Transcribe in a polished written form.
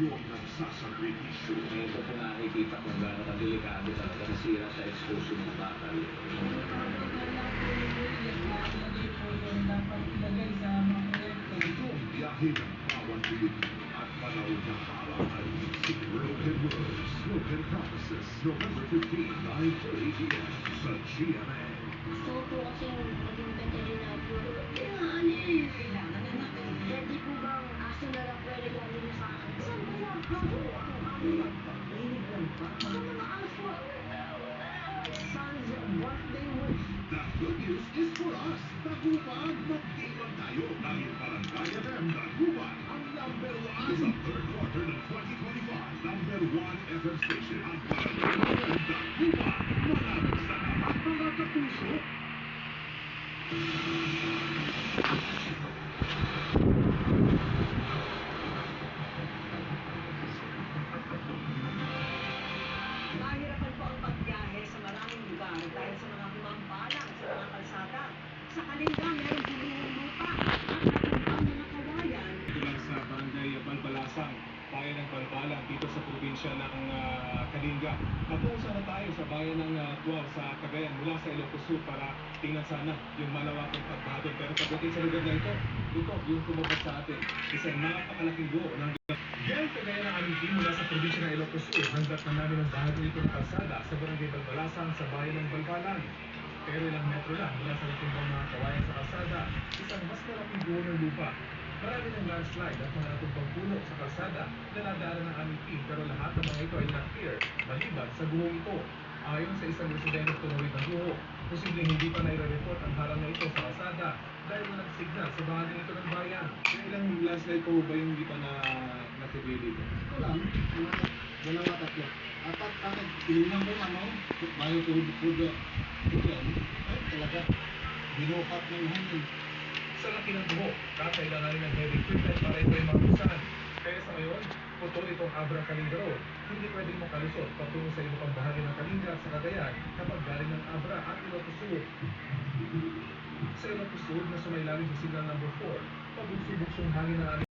tayong nagsasakripisyo. Ito po nakikita kung gaano kadelikado talaga nasira sa exposure ng bakal. Dapat ilagay sa mga proyekto. Ito ang biyahe ng bawat Pilipino at panahon ng paaralan. Broken Words, Broken Promises, November 15, 9:30 p.m. sa GMA. Gusto ko po kasing maging veterinaryo. Kaya ano eh, kailangan na natin. Pwede po bang aso na lang pwede lalo niyo sa akin? Saan ba lang ako ang aming magpakinig lang pa? Ano mga aso? Son's birthday wish. The good news is for us. Taguban, magdiman tayo dahil Barangay FM Taguban ang number 1 sa third quarter ng 2025. Number 1 FM station ang Barangay FM Taguban. Maraming salamat mga kapuso. Mahirapan po ang pagbiyahe sa maraming lugar dahil sa mga humampalang sa mga kalsada. Sa Kalinga, merong gulong lupa at natumpang mga kawayan. Mula sa barangay Balbalasang, bayan ng Balbalang dito sa probinsya ng Kalinga. Patungo sana tayo sa bayan ng Tual sa Cagayan mula sa Ilocos Sur para tingnan sana yung malawakang pagbaha doon. Pero pagdating sa lugar na ito yung tumabot sa atin. Isang napakalaking buo ng yan kagaya ng aming team mula sa probinsya ng Ilocos Sur. Hanggat na namin ang bahagi nito ng kalsada sa barangay Balbalasang sa bayan ng Balbalang. Pero ilang metro lang mula sa natumbang mga kawayan sa kalsada, isang mas malaking buo ng lupa. Marami ng landslide at mga natumbang puno sa kalsada na nadaanan ng aming team, pero lahat ng mga ito ay na-clear maliban sa buhong ito. Ayon sa isang residente tumawid ng buho, posibleng hindi pa nai-report ang harang na ito sa kalsada dahil walang signal sa bahagi nito ng bayan. Ilang landslide po ba yung hindi pa na-natibili? Wala. Walang matatlo. Apat kahit tinignan ko ano, bayo tuhod-tuhod yan, ay talaga binukat ng hangin. Sa laki ng buho, kakailanganin ng heavy equipment para ito ay mabusan. Kaya sa ngayon, putol itong Abra Kalinga Road. Hindi pwedeng makalusot patungo sa iba pang bahagi ng Kalinga at sa Cagayan kapag galing ng Abra at Ilocos Sur. Sa Ilocos Sur na sumailalim sa signal number 4, pabugso-bugsong hangin ng aming